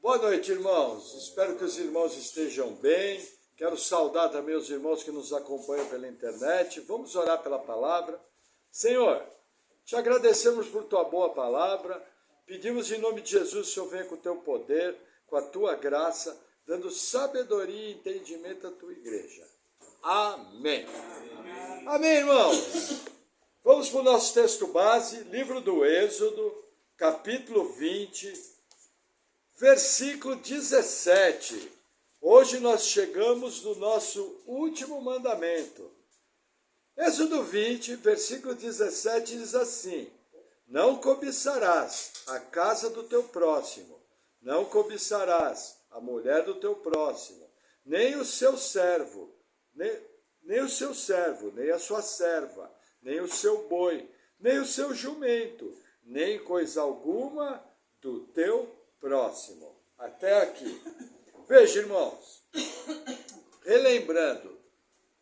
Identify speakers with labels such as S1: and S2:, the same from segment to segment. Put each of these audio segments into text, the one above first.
S1: Boa noite, irmãos. Espero que os irmãos estejam bem. Quero saudar também os irmãos que nos acompanham pela internet. Vamos orar pela palavra. Senhor, te agradecemos por tua boa palavra. Pedimos em nome de Jesus, Senhor, venha com o teu poder, com a tua graça, dando sabedoria e entendimento à tua igreja. Amém. Amém, irmãos. Vamos para o nosso texto base, livro do Êxodo, capítulo 20, versículo 17. Hoje nós chegamos no nosso último mandamento. Êxodo 20, versículo 17 diz assim: não cobiçarás a casa do teu próximo, não cobiçarás a mulher do teu próximo, nem o seu servo, nem o seu servo, nem a sua serva, nem o seu boi, nem o seu jumento, nem coisa alguma do teu próximo. Até aqui. Veja, irmãos, relembrando,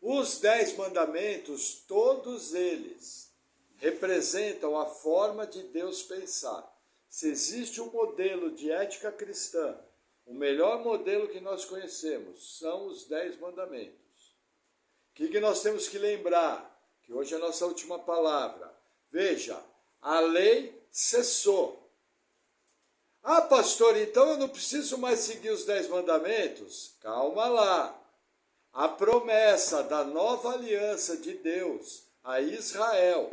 S1: os 10 mandamentos, todos eles representam a forma de Deus pensar. Se existe um modelo de ética cristã, o melhor modelo que nós conhecemos são os 10 mandamentos. O que nós temos que lembrar? Que hoje é a nossa última palavra. Veja, a lei cessou. Ah, pastor, então eu não preciso mais seguir os 10 mandamentos? Calma lá. A promessa da nova aliança de Deus a Israel,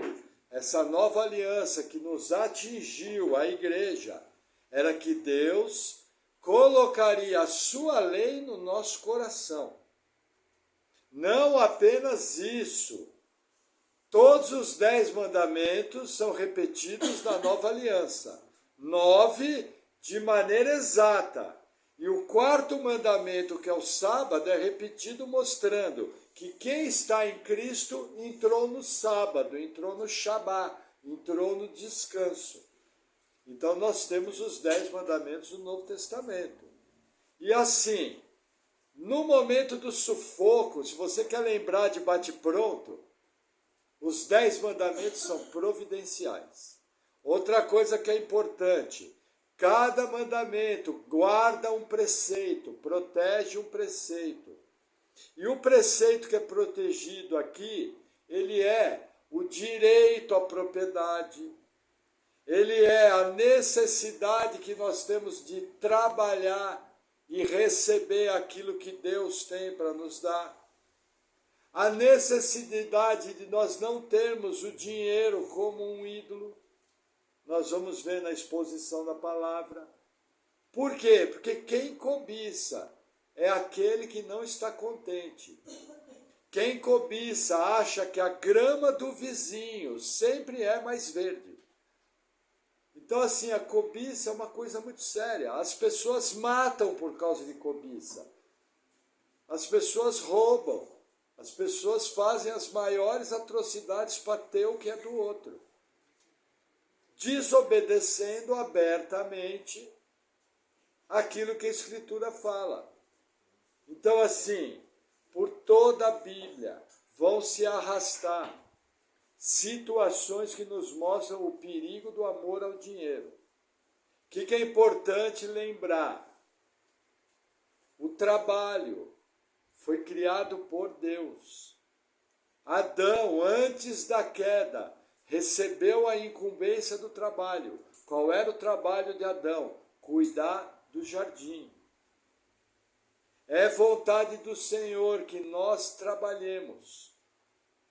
S1: essa nova aliança que nos atingiu, a igreja, era que Deus colocaria a sua lei no nosso coração. Não apenas isso. Todos os 10 mandamentos são repetidos na nova aliança. 9 de maneira exata. E o 4º mandamento, que é o sábado, é repetido mostrando que quem está em Cristo entrou no sábado, entrou no Shabá, entrou no descanso. Então nós temos os 10 mandamentos do Novo Testamento. E assim, no momento do sufoco, se você quer lembrar de bate-pronto, os 10 mandamentos são providenciais. Outra coisa que é importante, cada mandamento guarda um preceito, protege um preceito. E o preceito que é protegido aqui, ele é o direito à propriedade, ele é a necessidade que nós temos de trabalhar e receber aquilo que Deus tem para nos dar. A necessidade de nós não termos o dinheiro como um ídolo. Nós vamos ver na exposição da palavra. Por quê? Porque quem cobiça é aquele que não está contente. Quem cobiça acha que a grama do vizinho sempre é mais verde. Então, assim, a cobiça é uma coisa muito séria. As pessoas matam por causa de cobiça. As pessoas roubam. As pessoas fazem as maiores atrocidades para ter o que é do outro, desobedecendo abertamente aquilo que a Escritura fala. Então, assim, por toda a Bíblia vão se arrastar situações que nos mostram o perigo do amor ao dinheiro. O que é importante lembrar? O trabalho foi criado por Deus. Adão, antes da queda, recebeu a incumbência do trabalho. Qual era o trabalho de Adão? Cuidar do jardim. É vontade do Senhor que nós trabalhemos.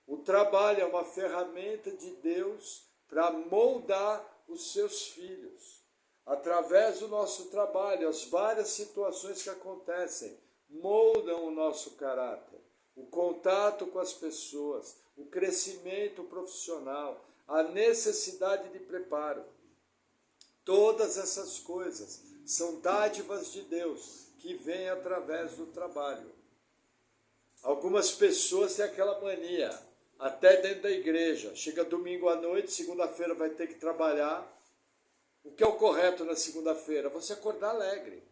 S1: O trabalho é uma ferramenta de Deus para moldar os seus filhos. Através do nosso trabalho, as várias situações que acontecem moldam o nosso caráter. O contato com as pessoas, o crescimento profissional, a necessidade de preparo. Todas essas coisas são dádivas de Deus que vêm através do trabalho. Algumas pessoas têm aquela mania, até dentro da igreja. Chega domingo à noite, segunda-feira vai ter que trabalhar. O que é o correto na segunda-feira? Você acordar alegre.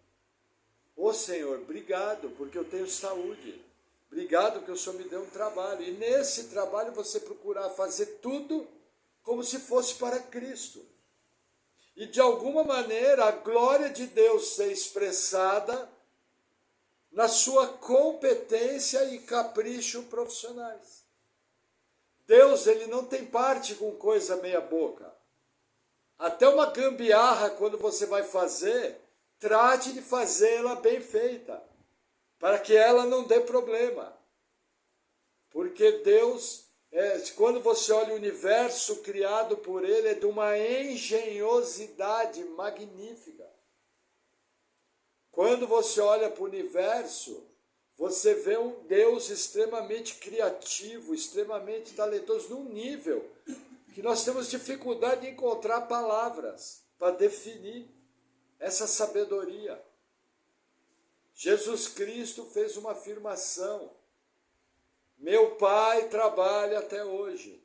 S1: Ô Senhor, obrigado, porque eu tenho saúde. Obrigado que o Senhor me deu um trabalho. E nesse trabalho você procurar fazer tudo como se fosse para Cristo. e de alguma maneira a glória de Deus ser expressada na sua competência e capricho profissionais. Deus, ele não tem parte com coisa meia boca. Até uma gambiarra, quando você vai fazer, trate de fazê-la bem feita, para que ela não dê problema. Porque Deus, quando você olha o universo criado por Ele, é de uma engenhosidade magnífica. Quando você olha para o universo, você vê um Deus extremamente criativo, extremamente talentoso, num nível que nós temos dificuldade de encontrar palavras para definir essa sabedoria. Jesus Cristo fez uma afirmação: meu Pai trabalha até hoje.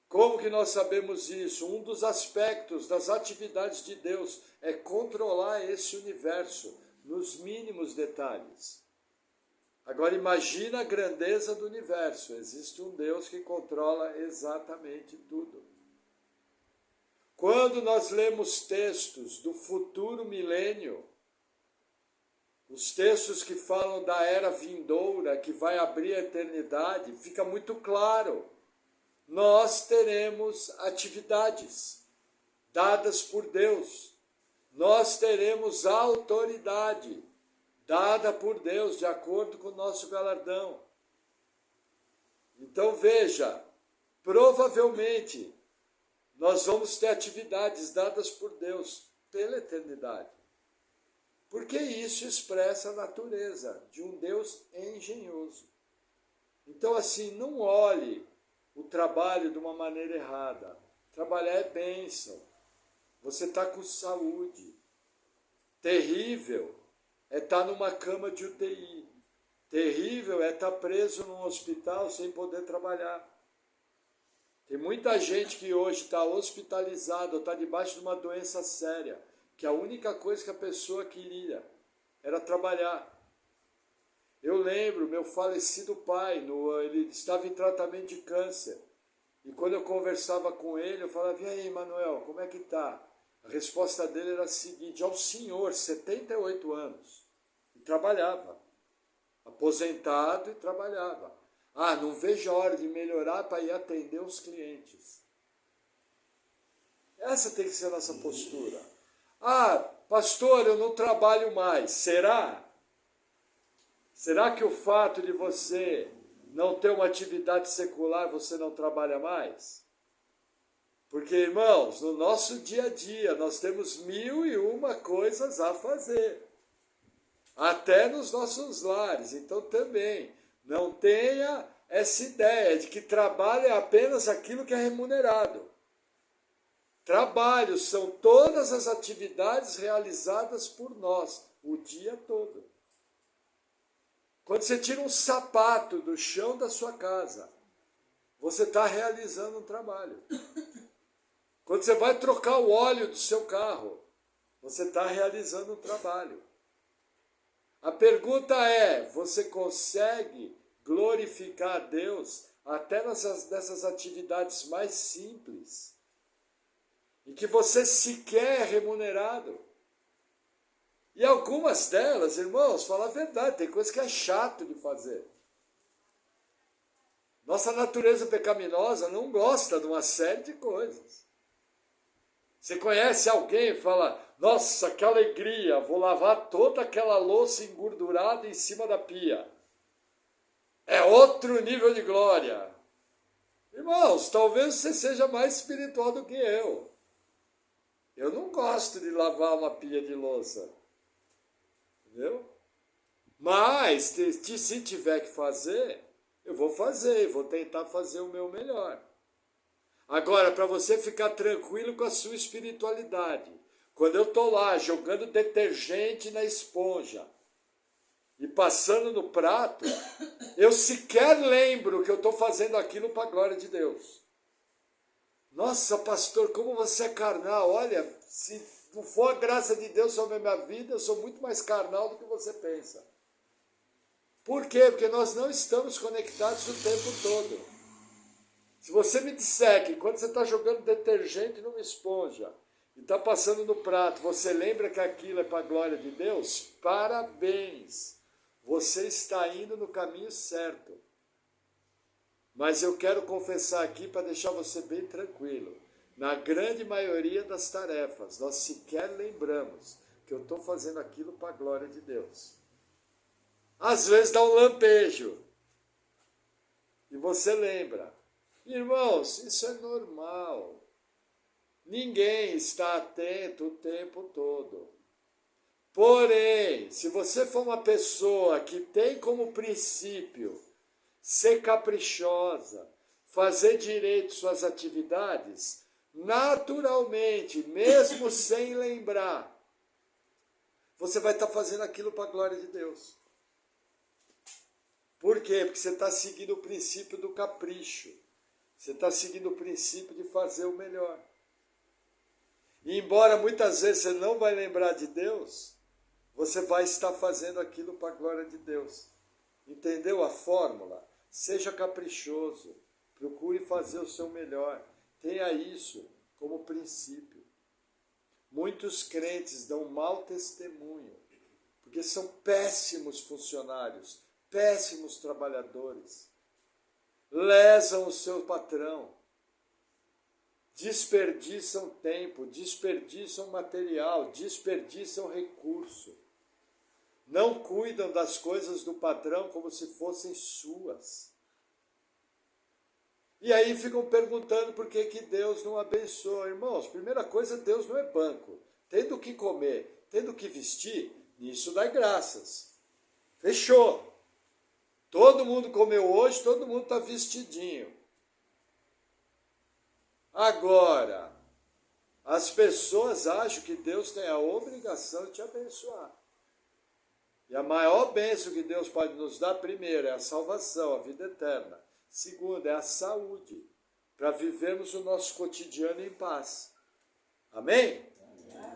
S1: Como que nós sabemos isso? Um dos aspectos das atividades de Deus é controlar esse universo nos mínimos detalhes. Agora imagina a grandeza do universo. Existe um Deus que controla exatamente tudo. Quando nós lemos textos do futuro milênio, os textos que falam da era vindoura, que vai abrir a eternidade, fica muito claro. Nós teremos atividades dadas por Deus. Nós teremos autoridade dada por Deus, de acordo com o nosso galardão. Então veja, provavelmente nós vamos ter atividades dadas por Deus pela eternidade. Porque isso expressa a natureza de um Deus engenhoso. Então assim, não olhe o trabalho de uma maneira errada. Trabalhar é bênção. Você está com saúde. Terrível é estar numa cama de UTI. Terrível é estar preso num hospital sem poder trabalhar. Tem muita gente que hoje está hospitalizada ou está debaixo de uma doença séria, que a única coisa que a pessoa queria era trabalhar. Eu lembro, meu falecido pai, ele estava em tratamento de câncer. E quando eu conversava com ele, eu falava: e aí, Manuel, como é que tá? A resposta dele era a seguinte: ao senhor, 78 anos, e trabalhava. Aposentado e trabalhava. Ah, não vejo a hora de melhorar para ir atender os clientes. Essa tem que ser a nossa postura. Ah, pastor, eu não trabalho mais. Será? Será que o fato de você não ter uma atividade secular, você não trabalha mais? Porque, irmãos, no nosso dia a dia, nós temos 1001 coisas a fazer. Até nos nossos lares. Então, também, não tenha essa ideia de que trabalho é apenas aquilo que é remunerado. Trabalho são todas as atividades realizadas por nós, o dia todo. Quando você tira um sapato do chão da sua casa, você está realizando um trabalho. Quando você vai trocar o óleo do seu carro, você está realizando um trabalho. A pergunta é: você consegue glorificar a Deus até nessas atividades mais simples, em que você sequer é remunerado? E algumas delas, irmãos, fala a verdade, tem coisa que é chato de fazer. Nossa natureza pecaminosa não gosta de uma série de coisas. Você conhece alguém e fala: nossa, que alegria, vou lavar toda aquela louça engordurada em cima da pia. É outro nível de glória. Irmãos, talvez você seja mais espiritual do que eu. Eu não gosto de lavar uma pia de louça. Entendeu? Mas, se tiver que fazer, eu vou fazer, vou tentar fazer o meu melhor. Agora, para você ficar tranquilo com a sua espiritualidade, quando eu estou lá jogando detergente na esponja e passando no prato, eu sequer lembro que eu estou fazendo aquilo para a glória de Deus. Nossa, pastor, como você é carnal. Olha, se não for a graça de Deus sobre a minha vida, eu sou muito mais carnal do que você pensa. Por quê? Porque nós não estamos conectados o tempo todo. Se você me disser que quando você está jogando detergente numa esponja e está passando no prato, você lembra que aquilo é para a glória de Deus? Parabéns! Você está indo no caminho certo. Mas eu quero confessar aqui para deixar você bem tranquilo. Na grande maioria das tarefas, nós sequer lembramos que eu estou fazendo aquilo para a glória de Deus. Às vezes dá um lampejo. E você lembra. Irmãos, isso é normal. Ninguém está atento o tempo todo. Porém, se você for uma pessoa que tem como princípio ser caprichosa, fazer direito suas atividades, naturalmente, mesmo sem lembrar, você vai estar fazendo aquilo para a glória de Deus. Por quê? Porque você está seguindo o princípio do capricho. Você está seguindo o princípio de fazer o melhor. E embora muitas vezes você não vai lembrar de Deus, você vai estar fazendo aquilo para a glória de Deus. Entendeu a fórmula? Seja caprichoso. Procure fazer o seu melhor. Tenha isso como princípio. Muitos crentes dão mau testemunho, porque são péssimos funcionários, péssimos trabalhadores. Lesam o seu patrão, desperdiçam tempo, desperdiçam material, desperdiçam recurso. Não cuidam das coisas do patrão como se fossem suas. E aí ficam perguntando por que Deus não abençoa. Irmãos, primeira coisa, Deus não é banco. Tendo o que comer, tendo o que vestir, nisso dá graças. Fechou. Todo mundo comeu hoje, todo mundo está vestidinho. Agora, as pessoas acham que Deus tem a obrigação de te abençoar. E a maior bênção que Deus pode nos dar, primeiro, é a salvação, a vida eterna. Segundo, é a saúde, para vivermos o nosso cotidiano em paz. Amém?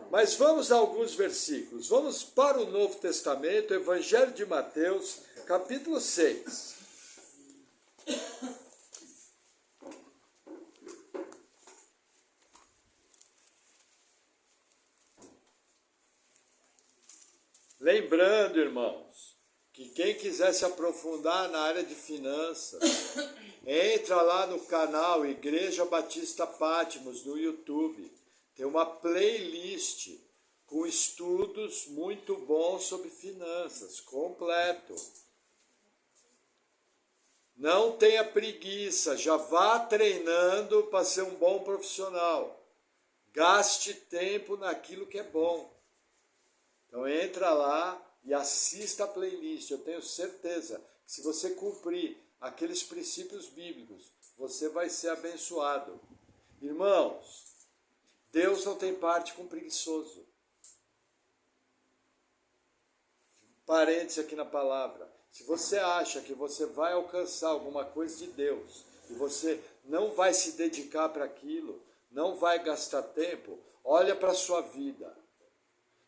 S1: Mas vamos a alguns versículos. Vamos para o Novo Testamento, Evangelho de Mateus, capítulo 6. Lembrando, irmãos, que quem quiser se aprofundar na área de finanças, entra lá no canal Igreja Batista Patmos no YouTube. Tem uma playlist com estudos muito bons sobre finanças, completo. Não tenha preguiça, já vá treinando para ser um bom profissional. Gaste tempo naquilo que é bom. Então entra lá e assista a playlist. Eu tenho certeza que se você cumprir aqueles princípios bíblicos, você vai ser abençoado. Irmãos, Deus não tem parte com preguiçoso. Parênteses aqui na palavra. Se você acha que você vai alcançar alguma coisa de Deus e você não vai se dedicar para aquilo, não vai gastar tempo, olha para a sua vida.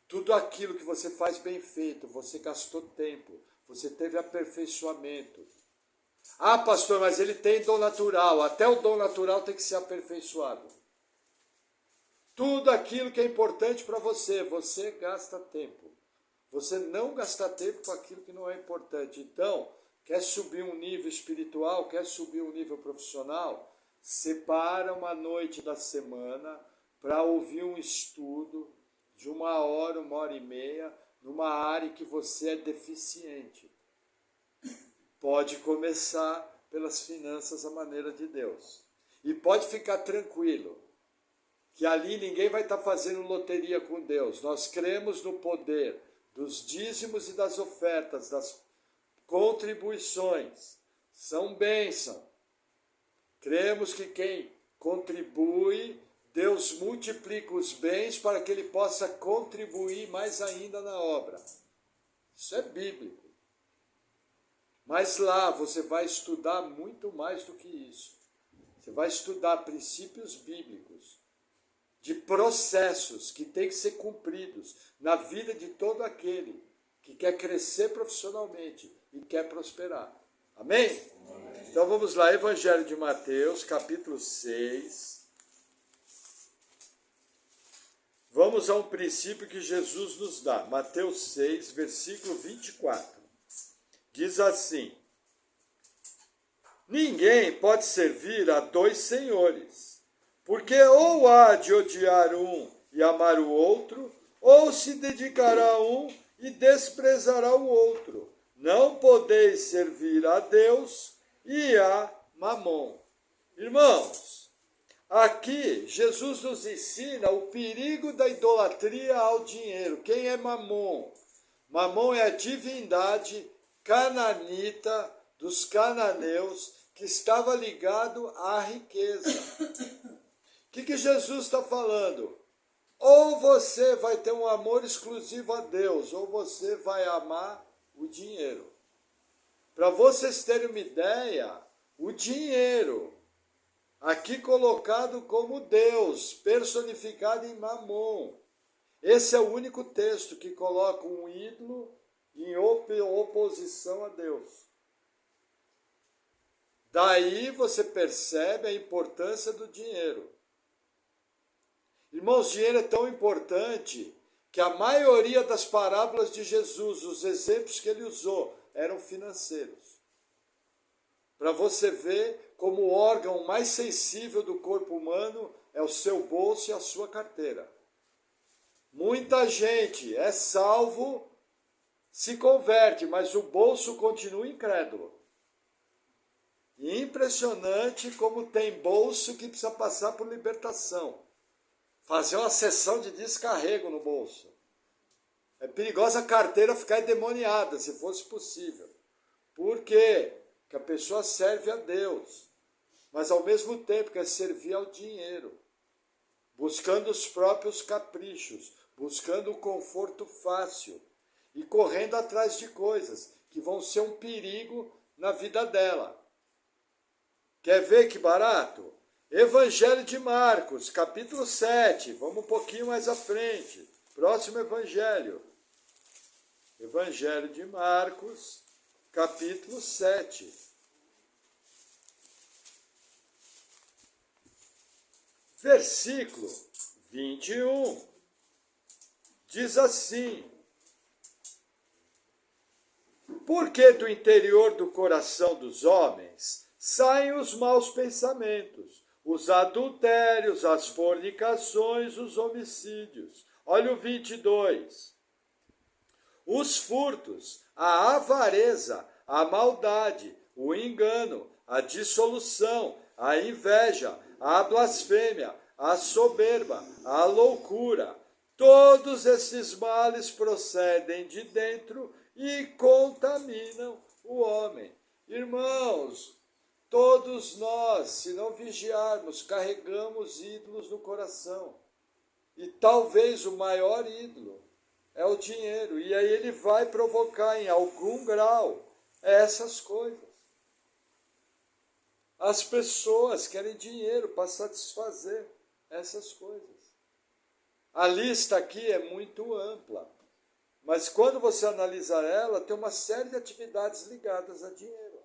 S1: Tudo aquilo que você faz bem feito, você gastou tempo, você teve aperfeiçoamento. Ah, pastor, mas ele tem dom natural. Até o dom natural tem que ser aperfeiçoado. Tudo aquilo que é importante para você, você gasta tempo. Você não gasta tempo com aquilo que não é importante. Então, quer subir um nível espiritual, quer subir um nível profissional, separa uma noite da semana para ouvir um estudo de 1 hora e meia, numa área que você é deficiente. Pode começar pelas finanças à maneira de Deus. E pode ficar tranquilo, que ali ninguém vai estar fazendo loteria com Deus. Nós cremos no poder dos dízimos e das ofertas, das contribuições. São bênção. Cremos que quem contribui, Deus multiplica os bens para que ele possa contribuir mais ainda na obra. Isso é bíblico. Mas lá você vai estudar muito mais do que isso. Você vai estudar princípios bíblicos, de processos que têm que ser cumpridos na vida de todo aquele que quer crescer profissionalmente e quer prosperar. Amém? Então vamos lá, Evangelho de Mateus, capítulo 6. Vamos a um princípio que Jesus nos dá. Mateus 6, versículo 24. Diz assim: ninguém pode servir a dois senhores, porque ou há de odiar um e amar o outro, ou se dedicará a um e desprezará o outro. Não podeis servir a Deus e a Mamon. Irmãos, aqui, Jesus nos ensina o perigo da idolatria ao dinheiro. Quem é Mamon? Mamon é a divindade cananita dos cananeus que estava ligado à riqueza. O que Jesus está falando? Ou você vai ter um amor exclusivo a Deus, ou você vai amar o dinheiro. Para vocês terem uma ideia, o dinheiro, aqui colocado como Deus, personificado em Mamon. Esse é o único texto que coloca um ídolo em oposição a Deus. Daí você percebe a importância do dinheiro. Irmãos, dinheiro é tão importante que a maioria das parábolas de Jesus, os exemplos que ele usou, eram financeiros. Para você ver como o órgão mais sensível do corpo humano é o seu bolso e a sua carteira. Muita gente é salvo, se converte, mas o bolso continua incrédulo. E impressionante como tem bolso que precisa passar por libertação. Fazer uma sessão de descarrego no bolso. É perigosa a carteira ficar endemoniada, se fosse possível. Por quê? Porque a pessoa serve a Deus, mas ao mesmo tempo quer servir ao dinheiro, buscando os próprios caprichos, buscando o conforto fácil e correndo atrás de coisas que vão ser um perigo na vida dela. Quer ver que barato? Evangelho de Marcos, capítulo 7. Vamos um pouquinho mais à frente. Próximo evangelho. Evangelho de Marcos, capítulo 7. Versículo 21. Diz assim: porque do interior do coração dos homens saem os maus pensamentos, os adultérios, as fornicações, os homicídios. Olha o 22. Os furtos, a avareza, a maldade, o engano, a dissolução, a inveja, a blasfêmia, a soberba, a loucura. Todos esses males procedem de dentro e contaminam o homem. Irmãos, todos nós, se não vigiarmos, carregamos ídolos no coração. E talvez o maior ídolo é o dinheiro. E aí ele vai provocar em algum grau essas coisas. As pessoas querem dinheiro para satisfazer essas coisas. A lista aqui é muito ampla. Mas quando você analisa ela, tem uma série de atividades ligadas a dinheiro.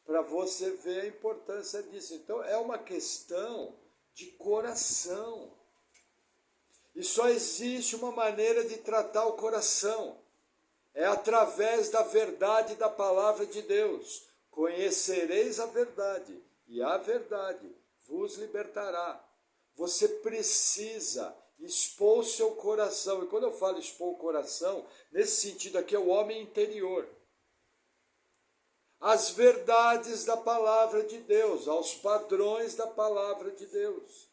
S1: Para você ver a importância disso. Então, é uma questão de coração. E só existe uma maneira de tratar o coração. É através da verdade da palavra de Deus. Conhecereis a verdade, e a verdade vos libertará. Você precisa expor o seu coração. E quando eu falo expor o coração, nesse sentido aqui é o homem interior. As verdades da palavra de Deus, aos padrões da palavra de Deus.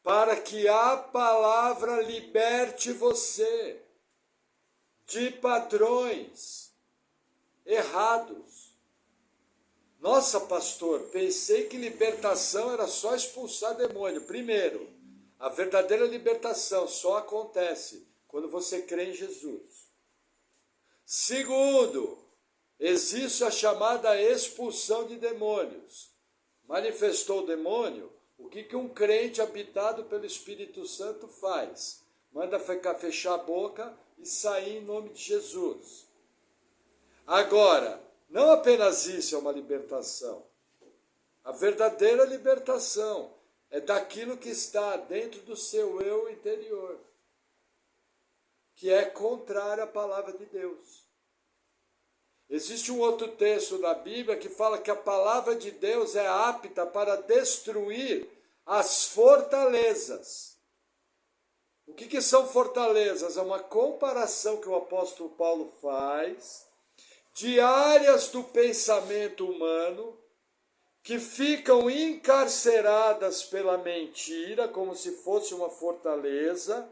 S1: Para que a palavra liberte você de padrões errados. Nossa, pastor, pensei que libertação era só expulsar demônio. Primeiro, a verdadeira libertação só acontece quando você crê em Jesus. Segundo, existe a chamada expulsão de demônios. Manifestou o demônio, o que um crente habitado pelo Espírito Santo faz? Manda fechar a boca e sair em nome de Jesus. Agora, Não apenas isso é uma libertação. A verdadeira libertação é daquilo que está dentro do seu eu interior, que é contrário à palavra de Deus. Existe um outro texto da Bíblia que fala que a palavra de Deus é apta para destruir as fortalezas. O que são fortalezas? É uma comparação que o apóstolo Paulo faz de áreas do pensamento humano que ficam encarceradas pela mentira, como se fosse uma fortaleza,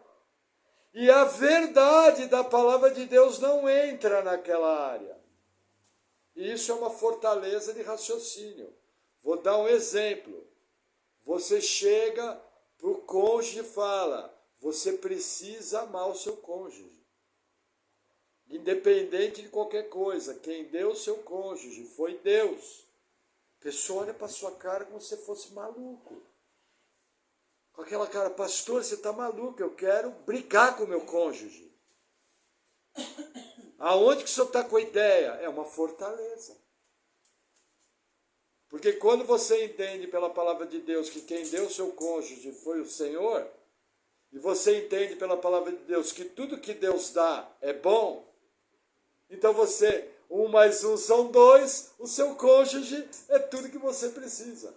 S1: e a verdade da palavra de Deus não entra naquela área. E isso é uma fortaleza de raciocínio. Vou dar um exemplo. Você chega para o cônjuge e fala: você precisa amar o seu cônjuge. Independente de qualquer coisa, quem deu o seu cônjuge foi Deus. A pessoa olha para sua cara como se você fosse maluco. Com aquela cara: pastor, você está maluco, eu quero brigar com o meu cônjuge. Aonde que o senhor está com a ideia? É uma fortaleza. Porque quando você entende pela palavra de Deus que quem deu o seu cônjuge foi o Senhor, e você entende pela palavra de Deus que tudo que Deus dá é bom, então você, 1 mais 1 são 2, o seu cônjuge é tudo que você precisa.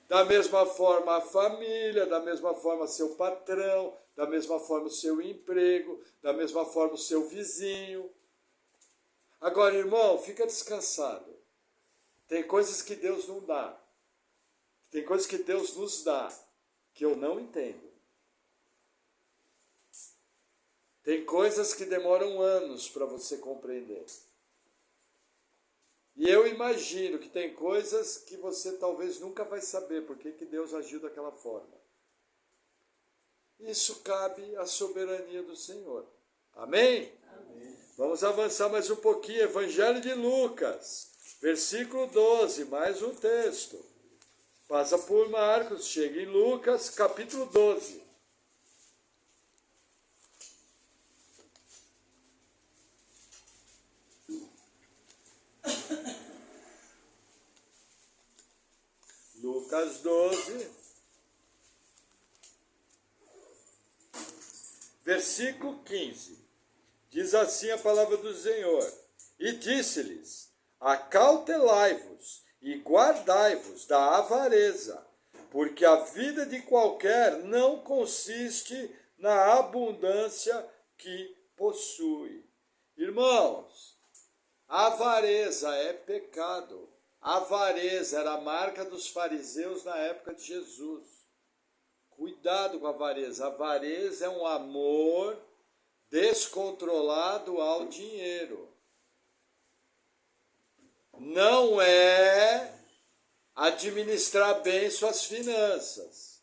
S1: Da mesma forma a família, da mesma forma seu patrão, da mesma forma o seu emprego, da mesma forma o seu vizinho. Agora, irmão, fica descansado. Tem coisas que Deus não dá. Tem coisas que Deus nos dá, que eu não entendo. Tem coisas que demoram anos para você compreender. E eu imagino que tem coisas que você talvez nunca vai saber por que Deus agiu daquela forma. Isso cabe à soberania do Senhor. Amém? Amém. Vamos avançar mais um pouquinho. Evangelho de Lucas, versículo 12, mais um texto. Passa por Marcos, chega em Lucas, capítulo 12. Lucas 12, versículo 15. Diz assim a palavra do Senhor: e disse-lhes: acautelai-vos e guardai-vos da avareza, porque a vida de qualquer não consiste na abundância que possui. Irmãos, avareza é pecado. Avareza era a marca dos fariseus na época de Jesus. Cuidado com a avareza. A avareza é um amor descontrolado ao dinheiro. Não é administrar bem suas finanças.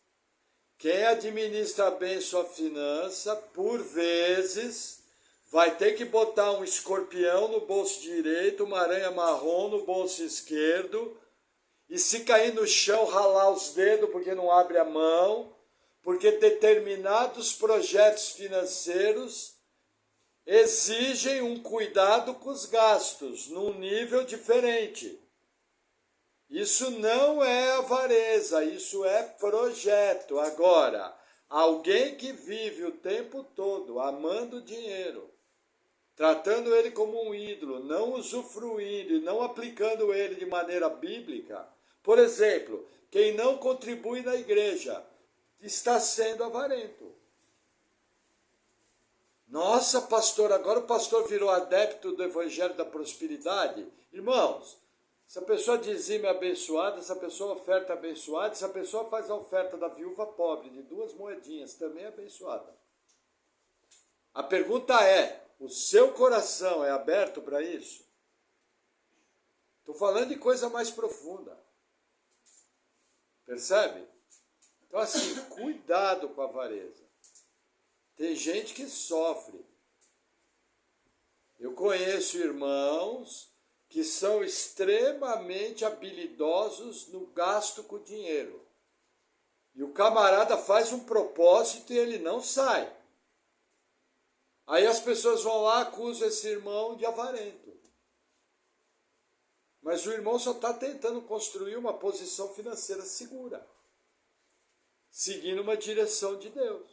S1: Quem administra bem sua finança, por vezes, vai ter que botar um escorpião no bolso direito, uma aranha marrom no bolso esquerdo, e se cair no chão, ralar os dedos porque não abre a mão, porque determinados projetos financeiros exigem um cuidado com os gastos, num nível diferente. Isso não é avareza, isso é projeto. Agora, alguém que vive o tempo todo amando dinheiro, tratando ele como um ídolo, não usufruindo e não aplicando ele de maneira bíblica. Por exemplo, quem não contribui na igreja está sendo avarento. Nossa, pastor, agora o pastor virou adepto do evangelho da prosperidade. Irmãos, se a pessoa dizime abençoada, se a pessoa oferta abençoada, se a pessoa faz a oferta da viúva pobre de 2 moedinhas, também é abençoada. A pergunta é: o seu coração é aberto para isso? Estou falando de coisa mais profunda. Percebe? Então, assim, cuidado com a avareza. Tem gente que sofre. Eu conheço irmãos que são extremamente habilidosos no gasto com dinheiro. E o camarada faz um propósito e ele não sai. Aí as pessoas vão lá e acusam esse irmão de avarento. Mas o irmão só está tentando construir uma posição financeira segura, seguindo uma direção de Deus.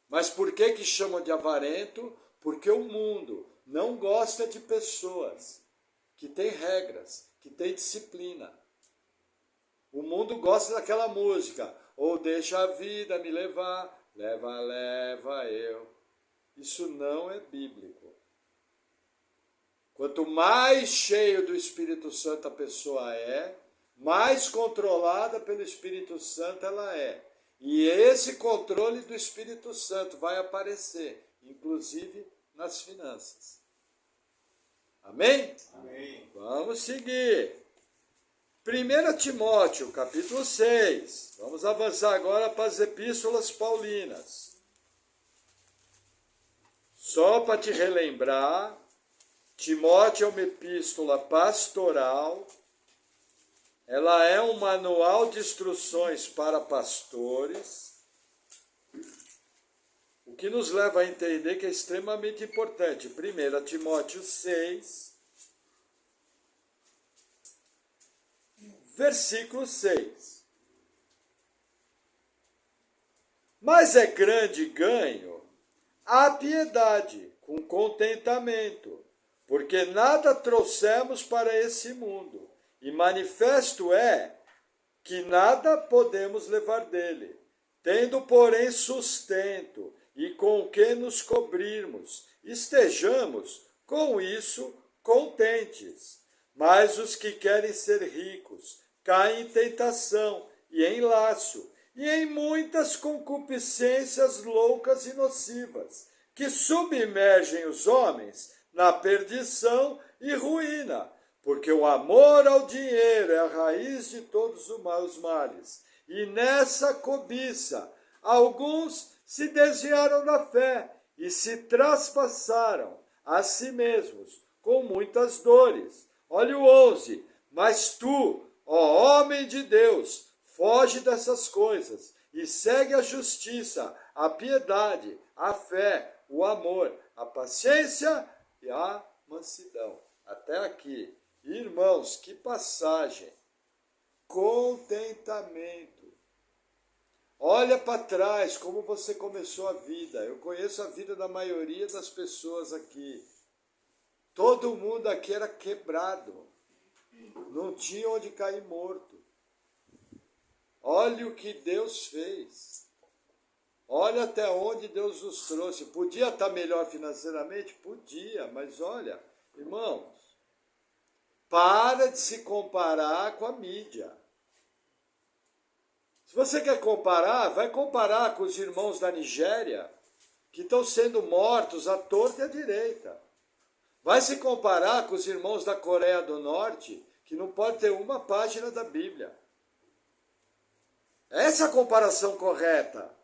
S1: Mas por que chamam de avarento? Porque o mundo não gosta de pessoas que têm regras, que têm disciplina. O mundo gosta daquela música, ou deixa a vida me levar, leva, leva eu. Isso não é bíblico. Quanto mais cheio do Espírito Santo a pessoa é, mais controlada pelo Espírito Santo ela é. E esse controle do Espírito Santo vai aparecer, inclusive nas finanças. Amém?
S2: Amém.
S1: Vamos seguir. 1 Timóteo, capítulo 6. Vamos avançar agora para as epístolas paulinas. Só para te relembrar, Timóteo é uma epístola pastoral. Ela é um manual de instruções para pastores. O que nos leva a entender que é extremamente importante. 1 Timóteo 6, versículo 6. Mas é grande ganho a piedade, com contentamento, porque nada trouxemos para esse mundo, e manifesto é que nada podemos levar dele, tendo, porém, sustento, e com o que nos cobrirmos, estejamos, com isso, contentes. Mas os que querem ser ricos caem em tentação e em laço, e em muitas concupiscências loucas e nocivas, que submergem os homens na perdição e ruína, porque o amor ao dinheiro é a raiz de todos os males. E nessa cobiça, alguns se desviaram da fé e se traspassaram a si mesmos com muitas dores. Olha o 11. Mas tu, ó homem de Deus, foge dessas coisas e segue a justiça, a piedade, a fé, o amor, a paciência e a mansidão. Até aqui. Irmãos, que passagem. Contentamento. Olha para trás como você começou a vida. Eu conheço a vida da maioria das pessoas aqui. Todo mundo aqui era quebrado. Não tinha onde cair morto. Olha o que Deus fez. Olha até onde Deus nos trouxe. Podia estar melhor financeiramente? Podia, mas olha, irmãos, para de se comparar com a mídia. Se você quer comparar, vai comparar com os irmãos da Nigéria, que estão sendo mortos à torta e à direita. Vai se comparar com os irmãos da Coreia do Norte, que não pode ter uma página da Bíblia. Essa é a comparação correta.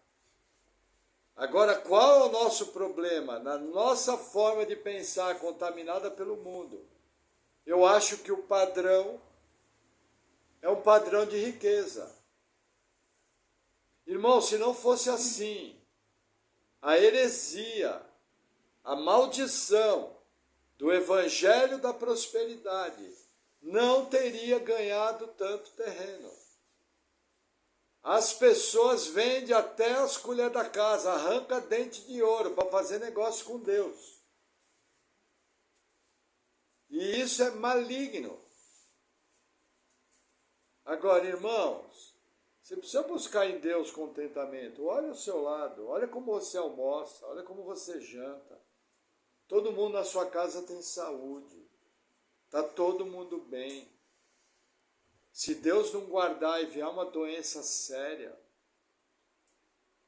S1: Agora, qual é o nosso problema? Na nossa forma de pensar, contaminada pelo mundo. Eu acho que o padrão é um padrão de riqueza. Irmão, se não fosse assim, a heresia, a maldição do evangelho da prosperidade não teria ganhado tanto terreno. As pessoas vendem até as colheres da casa, arranca dente de ouro para fazer negócio com Deus. E isso é maligno. Agora, irmãos, você precisa buscar em Deus contentamento. Olha ao seu lado, olha como você almoça, olha como você janta. Todo mundo na sua casa tem saúde. Está todo mundo bem. Se Deus não guardar e vier uma doença séria,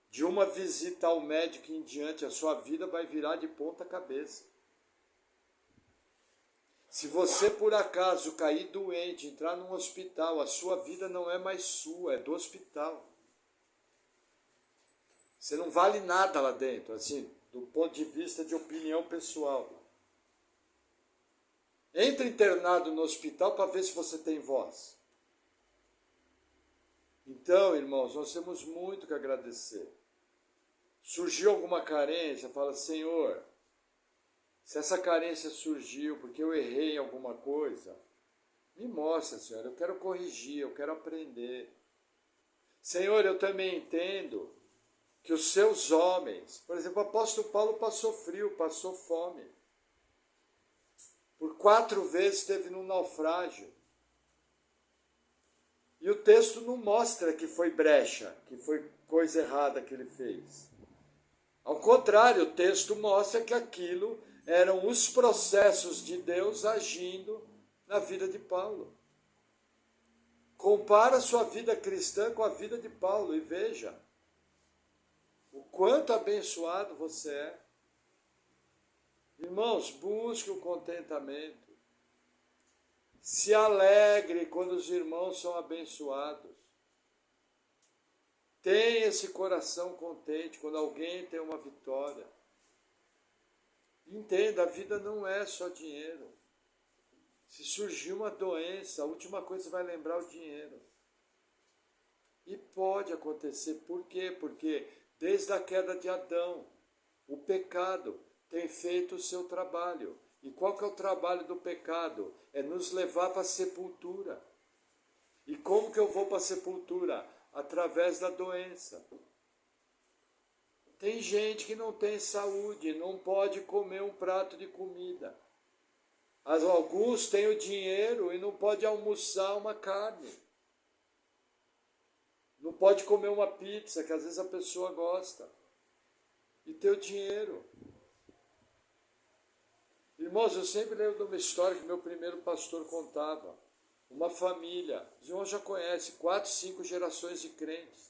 S1: de uma visita ao médico em diante, a sua vida vai virar de ponta cabeça. Se você por acaso cair doente, entrar num hospital, a sua vida não é mais sua, é do hospital. Você não vale nada lá dentro, assim, do ponto de vista de opinião pessoal. Entre internado no hospital para ver se você tem voz. Então, irmãos, nós temos muito que agradecer. Surgiu alguma carência, fala, Senhor, se essa carência surgiu porque eu errei em alguma coisa, Me mostra, Senhor, eu quero corrigir, eu quero aprender. Senhor, eu também entendo que os seus homens, por exemplo, o apóstolo Paulo passou frio, passou fome. Por 4 vezes esteve num naufrágio. E o texto não mostra que foi brecha, que foi coisa errada que ele fez. Ao contrário, o texto mostra que aquilo eram os processos de Deus agindo na vida de Paulo. Compara a sua vida cristã com a vida de Paulo e veja o quanto abençoado você é. Irmãos, busque o contentamento. Se alegre quando os irmãos são abençoados. Tenha esse coração contente quando alguém tem uma vitória. Entenda, a vida não é só dinheiro. Se surgir uma doença, a última coisa que você vai lembrar é o dinheiro. E pode acontecer. Por quê? Porque desde a queda de Adão, o pecado tem feito o seu trabalho. E qual que é o trabalho do pecado? É nos levar para a sepultura. E como que eu vou para a sepultura? Através da doença. Tem gente que não tem saúde, não pode comer um prato de comida. Alguns têm o dinheiro e não pode almoçar uma carne. Não pode comer uma pizza, que às vezes a pessoa gosta. E tem o dinheiro. Irmãos, eu sempre lembro de uma história que meu primeiro pastor contava. Uma família, os irmãos já conhecem, 4, 5 gerações de crentes.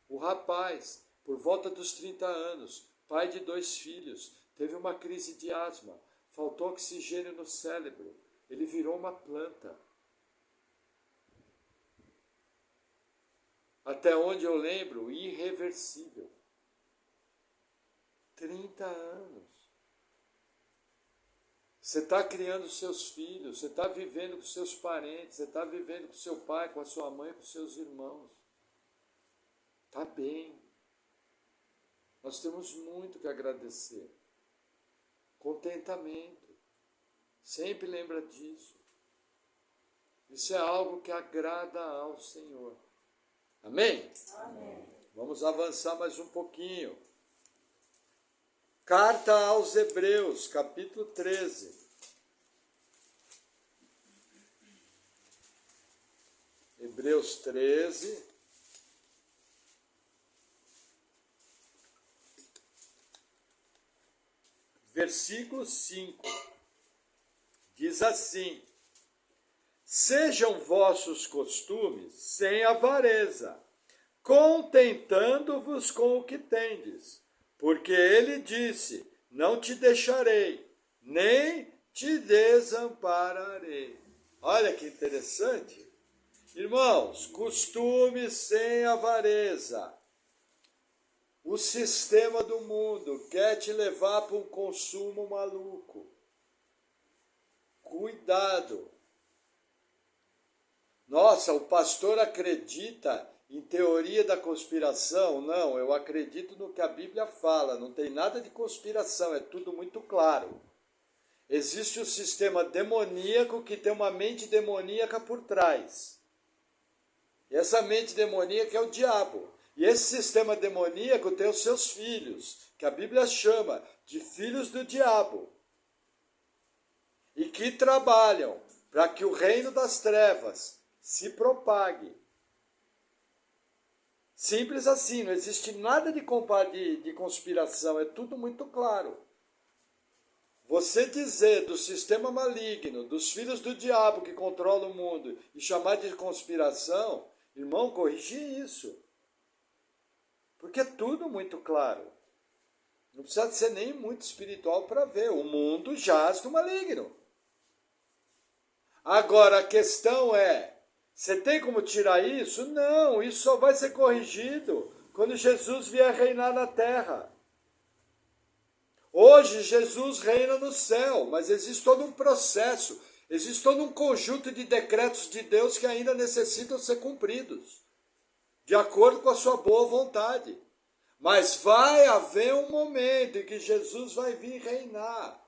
S1: O rapaz, por volta dos 30 anos, pai de 2 filhos, teve uma crise de asma, faltou oxigênio no cérebro, ele virou uma planta. Até onde eu lembro, irreversível. 30 anos. Você está criando seus filhos, você está vivendo com seus parentes, você está vivendo com seu pai, com a sua mãe, com seus irmãos. Está bem. Nós temos muito que agradecer. Contentamento. Sempre lembra disso. Isso é algo que agrada ao Senhor. Amém?
S2: Amém.
S1: Vamos avançar mais um pouquinho. Carta aos Hebreus, capítulo 13. Hebreus 13. Versículo 5. Diz assim: sejam vossos costumes sem avareza, contentando-vos com o que tendes. Porque ele disse, não te deixarei, nem te desampararei. Olha que interessante. Irmãos, costumes sem avareza. O sistema do mundo quer te levar para um consumo maluco. Cuidado. Nossa, o pastor acredita em teoria da conspiração? Não, eu acredito no que a Bíblia fala, não tem nada de conspiração, é tudo muito claro. Existe um sistema demoníaco que tem uma mente demoníaca por trás. E essa mente demoníaca é o diabo. E esse sistema demoníaco tem os seus filhos, que a Bíblia chama de filhos do diabo. E que trabalham para que o reino das trevas se propague. Simples assim, não existe nada de conspiração, é tudo muito claro. Você dizer do sistema maligno, dos filhos do diabo que controlam o mundo e chamar de conspiração, irmão, corrigir isso. Porque é tudo muito claro. Não precisa ser nem muito espiritual para ver. O mundo jaz no maligno. Agora a questão é, você tem como tirar isso? Não, isso só vai ser corrigido quando Jesus vier reinar na terra. Hoje Jesus reina no céu, mas existe todo um processo, existe todo um conjunto de decretos de Deus que ainda necessitam ser cumpridos, de acordo com a sua boa vontade. Mas vai haver um momento em que Jesus vai vir reinar.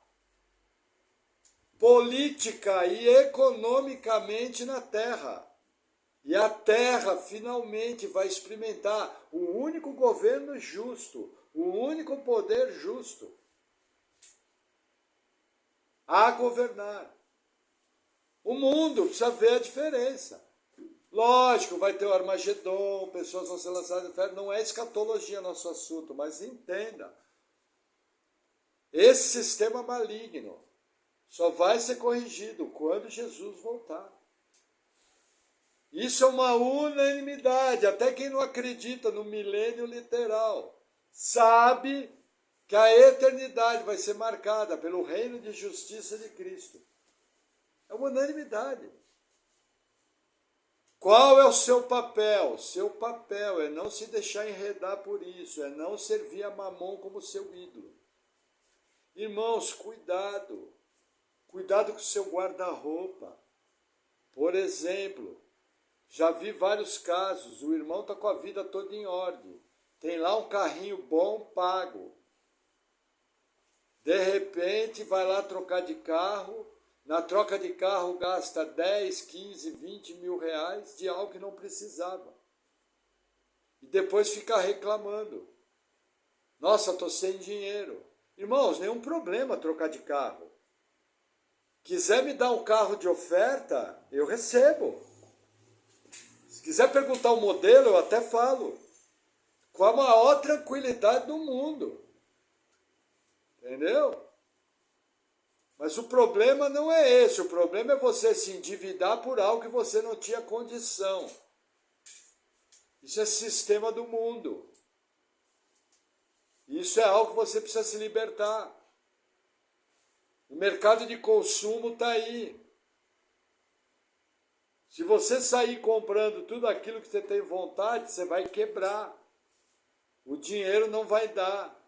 S1: política e economicamente na terra. E a terra finalmente vai experimentar o único governo justo, o único poder justo a governar. O mundo precisa ver a diferença. Lógico, vai ter o Armagedon, pessoas vão ser lançadas no inferno. Não é escatologia nosso assunto, mas entenda. Esse sistema maligno só vai ser corrigido quando Jesus voltar. Isso é uma unanimidade. Até quem não acredita no milênio literal sabe que a eternidade vai ser marcada pelo reino de justiça de Cristo. É uma unanimidade. Qual é o seu papel? Seu papel é não se deixar enredar por isso, é não servir a Mamon como seu ídolo. Irmãos, cuidado. Cuidado com o seu guarda-roupa. Por exemplo, já vi vários casos, o irmão está com a vida toda em ordem. Tem lá um carrinho bom, pago. De repente, vai lá trocar de carro. Na troca de carro, gasta 10, 15, 20 mil reais de algo que não precisava. E depois fica reclamando. Nossa, estou sem dinheiro. Irmãos, nenhum problema trocar de carro. Quiser me dar um carro de oferta, eu recebo. Se quiser perguntar o modelo, eu até falo. Com a maior tranquilidade do mundo. Entendeu? Mas o problema não é esse. O problema é você se endividar por algo que você não tinha condição. Isso é sistema do mundo. Isso é algo que você precisa se libertar. O mercado de consumo está aí. Se você sair comprando tudo aquilo que você tem vontade, você vai quebrar. O dinheiro não vai dar.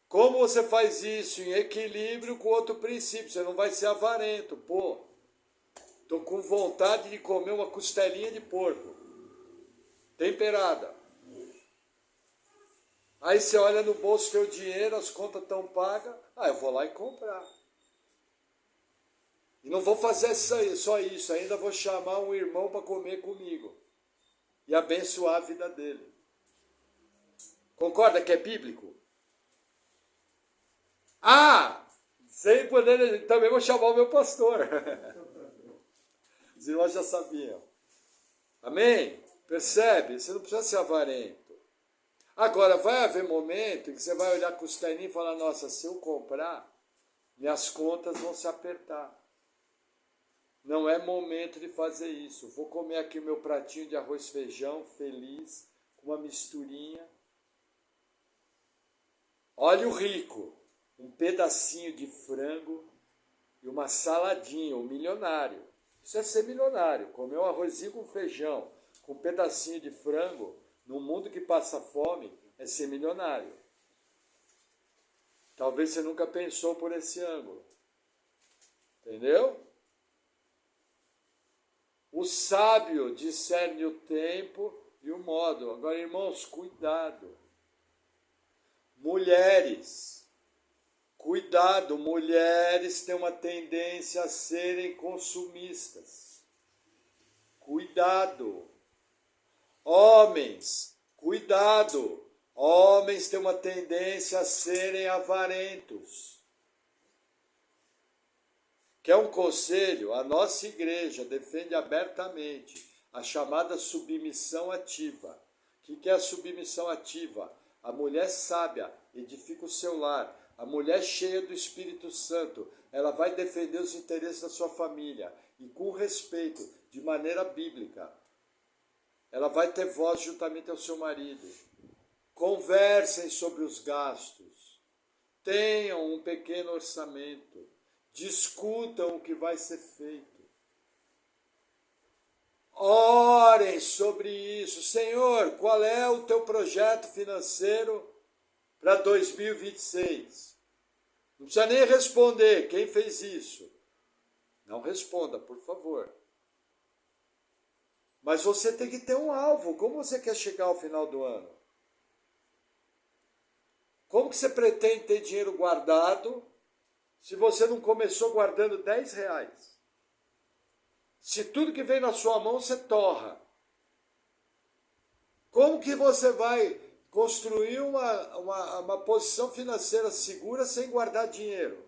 S1: Como você faz isso? Em equilíbrio com outro princípio. Você não vai ser avarento. Pô, estou com vontade de comer uma costelinha de porco. Temperada. Aí você olha no bolso, teu dinheiro, as contas estão pagas. Eu vou lá e comprar. E não vou fazer só isso. Ainda vou chamar um irmão para comer comigo. E abençoar a vida dele. Concorda que é bíblico? Sem poder, também vou chamar o meu pastor. Os irmãos já sabiam. Amém? Percebe? Você não precisa ser avarento. Agora, vai haver momento em que você vai olhar com os terninhos e falar, nossa, se eu comprar, minhas contas vão se apertar. Não é momento de fazer isso. Vou comer aqui o meu pratinho de arroz e feijão, feliz, com uma misturinha. Olha o rico. Um pedacinho de frango e uma saladinha, um milionário. Isso é ser milionário, comer um arrozinho com feijão, com um pedacinho de frango, num mundo que passa fome, é ser milionário. Talvez você nunca pensou por esse ângulo. Entendeu? O sábio discerne o tempo e o modo. Agora, irmãos, cuidado. Mulheres. Cuidado, mulheres têm uma tendência a serem consumistas. Cuidado. Homens, cuidado. Homens têm uma tendência a serem avarentos. Quer um conselho? A nossa igreja defende abertamente a chamada submissão ativa. O que é a submissão ativa? A mulher sábia edifica o seu lar. A mulher cheia do Espírito Santo, ela vai defender os interesses da sua família e com respeito, de maneira bíblica. Ela vai ter voz juntamente ao seu marido. Conversem sobre os gastos. Tenham um pequeno orçamento. Discutam o que vai ser feito. Orem sobre isso. Senhor, qual é o teu projeto financeiro para 2026? Não precisa nem responder quem fez isso. Não responda, por favor. Mas você tem que ter um alvo. Como você quer chegar ao final do ano? Como que você pretende ter dinheiro guardado se você não começou guardando 10 reais? Se tudo que vem na sua mão você torra, como que você vai construir uma posição financeira segura sem guardar dinheiro?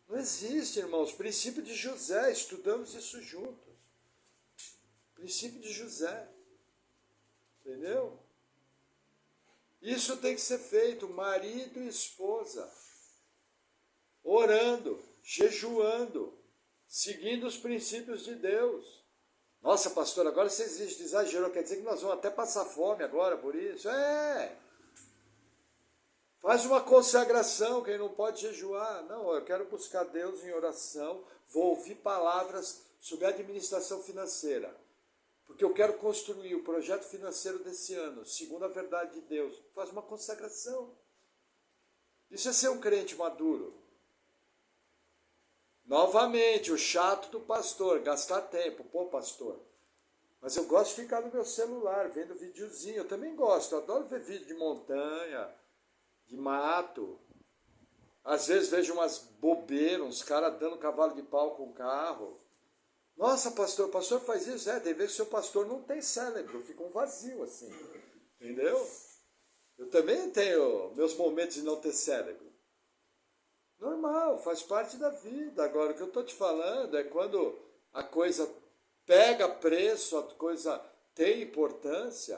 S1: Não existe, irmãos. Princípio de José, estudamos isso juntos. Princípio de José. Entendeu? Isso tem que ser feito, marido e esposa, orando, jejuando, seguindo os princípios de Deus. Nossa, pastor, agora você exagerou, quer dizer que nós vamos até passar fome agora por isso? Faz uma consagração, quem não pode jejuar. Não, eu quero buscar Deus em oração, vou ouvir palavras sobre administração financeira, porque eu quero construir o projeto financeiro desse ano, segundo a verdade de Deus. Faz uma consagração. Isso é ser um crente maduro. Novamente, o chato do pastor, gastar tempo. Pô, pastor, mas eu gosto de ficar no meu celular, vendo videozinho. Eu também gosto, eu adoro ver vídeo de montanha, de mato. Às vezes vejo umas bobeiras, uns caras dando cavalo de pau com o carro. Nossa, pastor, o pastor faz isso? Tem vezes que o seu pastor não tem cérebro, fica um vazio assim. Entendeu? Eu também tenho meus momentos de não ter cérebro. Normal, faz parte da vida. Agora, o que eu estou te falando é quando a coisa pega preço, a coisa tem importância,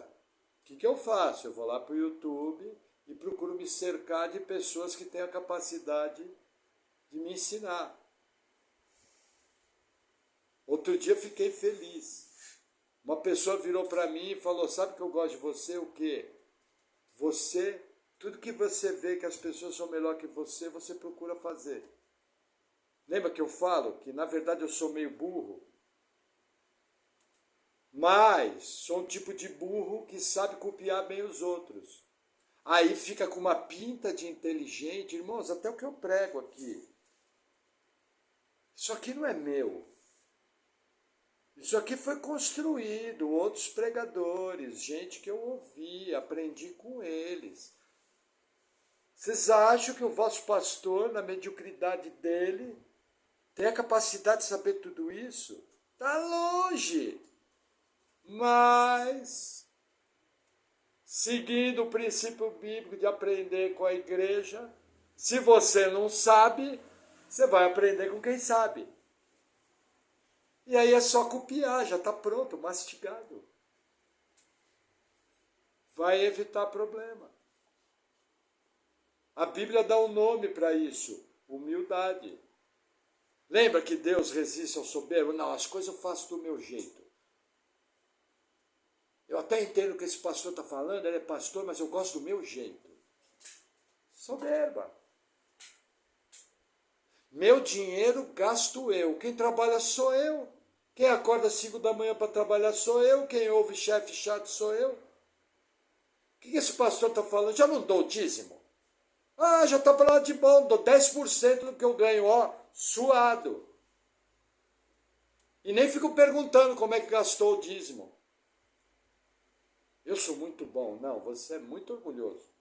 S1: o que eu faço? Eu vou lá para o YouTube e procuro me cercar de pessoas que têm a capacidade de me ensinar. Outro dia eu fiquei feliz. Uma pessoa virou para mim e falou, sabe que eu gosto de você? O quê? Você, tudo que você vê que as pessoas são melhor que você, você procura fazer. Lembra que eu falo que na verdade eu sou meio burro? Mas sou um tipo de burro que sabe copiar bem os outros. Aí fica com uma pinta de inteligente. Irmãos, até o que eu prego aqui. Isso aqui não é meu. Isso aqui foi construído, outros pregadores, gente que eu ouvi, aprendi com eles. Vocês acham que o vosso pastor, na mediocridade dele, tem a capacidade de saber tudo isso? Está longe. Mas, seguindo o princípio bíblico de aprender com a igreja, se você não sabe, você vai aprender com quem sabe. E aí é só copiar, já está pronto, mastigado. Vai evitar problema. A Bíblia dá um nome para isso, humildade. Lembra que Deus resiste ao soberbo? Não, as coisas eu faço do meu jeito. Eu até entendo o que esse pastor está falando, ele é pastor, mas eu gosto do meu jeito. Soberba. Meu dinheiro gasto eu. Quem trabalha sou eu. Quem acorda às 5 da manhã para trabalhar sou eu. Quem ouve chefe chato sou eu. O que esse pastor está falando? Já não dou o dízimo? Ah, já está falando de bom, dou 10% do que eu ganho, ó, suado. E nem fico perguntando como é que gastou o dízimo. Eu sou muito bom. Não, você é muito orgulhoso.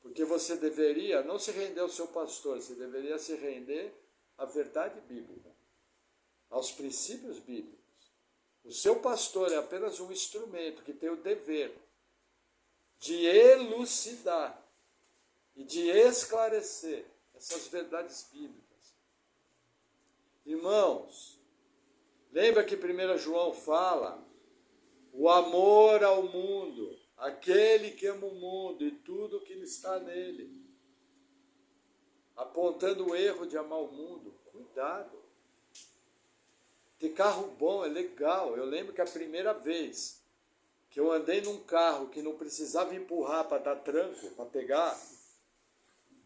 S1: Porque você deveria não se render ao seu pastor, você deveria se render à verdade bíblica, aos princípios bíblicos. O seu pastor é apenas um instrumento que tem o dever de elucidar e de esclarecer essas verdades bíblicas. Irmãos, lembra que 1 João fala, o amor ao mundo, aquele que ama o mundo e tudo que está nele, apontando o erro de amar o mundo. Cuidado. Ter carro bom é legal. Eu lembro que a primeira vez que eu andei num carro que não precisava empurrar para dar tranco, para pegar,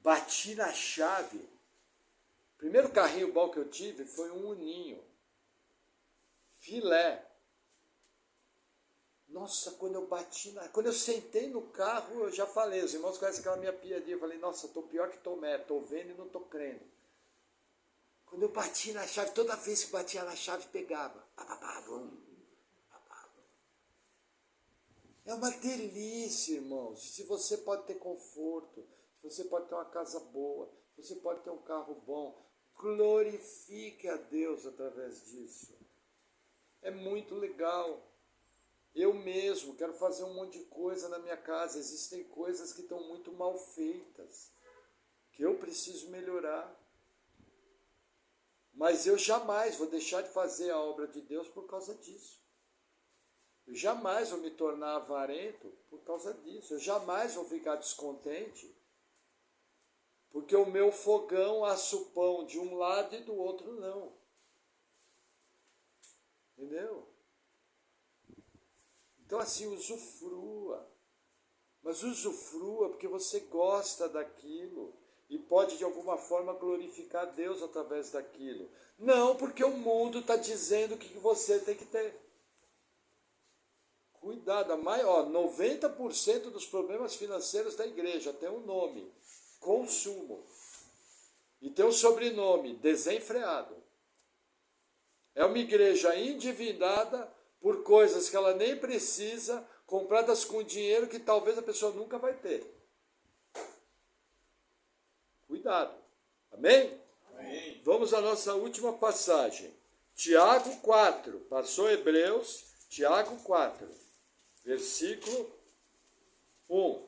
S1: bati na chave. O primeiro carrinho bom que eu tive foi um Uninho. Filé. Nossa, quando eu sentei no carro, eu já falei, os irmãos conhecem aquela minha piadinha, eu falei, nossa, estou pior que Tomé, estou vendo e não estou crendo. Quando eu bati na chave, toda vez que batia na chave, pegava. É uma delícia, irmãos, se você pode ter conforto, se você pode ter uma casa boa, Você pode ter um carro bom. Glorifique a Deus através disso. É muito legal. Eu mesmo quero fazer um monte de coisa na minha casa. Existem coisas que estão muito mal feitas, que eu preciso melhorar. Mas eu jamais vou deixar de fazer a obra de Deus por causa disso. Eu jamais vou me tornar avarento por causa disso. Eu jamais vou ficar descontente, porque o meu fogão assa o pão de um lado e do outro não. Entendeu? Então assim, usufrua. Mas usufrua porque você gosta daquilo e pode de alguma forma glorificar Deus através daquilo. Não porque o mundo está dizendo o que você tem que ter. Cuidado, 90% dos problemas financeiros da igreja tem um nome, consumo. E tem um sobrenome, desenfreado. É uma igreja endividada por coisas que ela nem precisa, compradas com dinheiro que talvez a pessoa nunca vai ter. Cuidado. Amém? Amém. Vamos à nossa última passagem. Tiago 4. Passou Hebreus, Tiago 4. Versículo 1.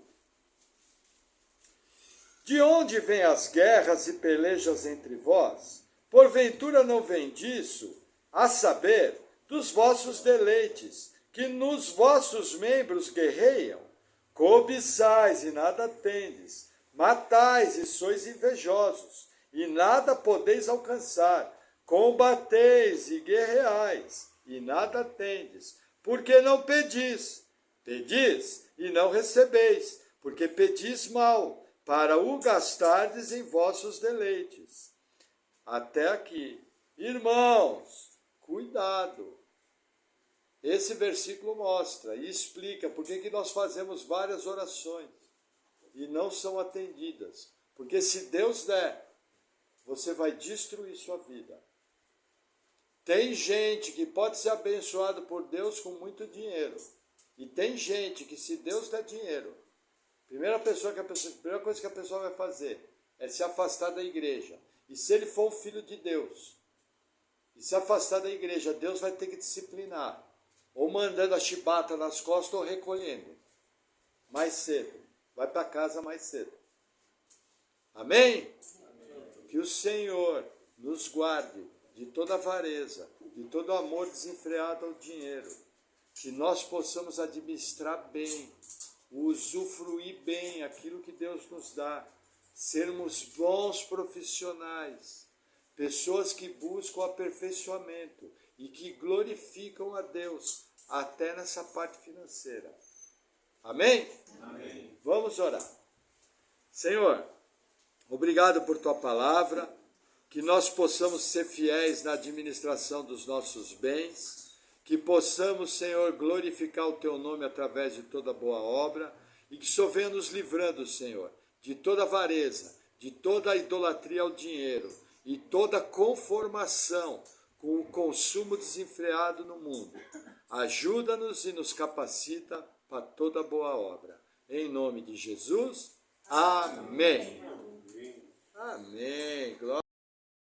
S1: De onde vêm as guerras e pelejas entre vós? Porventura não vem disso, a saber, dos vossos deleites, que nos vossos membros guerreiam? Cobiçais e nada tendes, matais e sois invejosos, e nada podeis alcançar. Combateis e guerreais, e nada tendes, porque não pedis. Pedis e não recebeis, porque pedis mal, para o gastardes em vossos deleites. Até aqui. Irmãos, cuidado. Esse versículo mostra e explica por que nós fazemos várias orações e não são atendidas. Porque se Deus der, você vai destruir sua vida. Tem gente que pode ser abençoado por Deus com muito dinheiro. E tem gente que, se Deus der dinheiro, a primeira coisa que a pessoa vai fazer é se afastar da igreja. E se ele for um filho de Deus e se afastar da igreja, Deus vai ter que disciplinar. Ou mandando a chibata nas costas ou recolhendo. Mais cedo. Vai para casa mais cedo. Amém? Amém? Que o Senhor nos guarde de toda avareza, de todo amor desenfreado ao dinheiro. Que nós possamos administrar bem, usufruir bem aquilo que Deus nos dá. Sermos bons profissionais. Pessoas que buscam aperfeiçoamento e que glorificam a Deus até nessa parte financeira. Amém? Amém. Vamos orar. Senhor, obrigado por tua palavra, que nós possamos ser fiéis na administração dos nossos bens, que possamos, Senhor, glorificar o teu nome através de toda boa obra e que só venha nos livrando, Senhor, de toda avareza, de toda idolatria ao dinheiro e toda conformação com o consumo desenfreado no mundo. Ajuda-nos e nos capacita para toda boa obra. Em nome de Jesus, amém. Amém. Glória.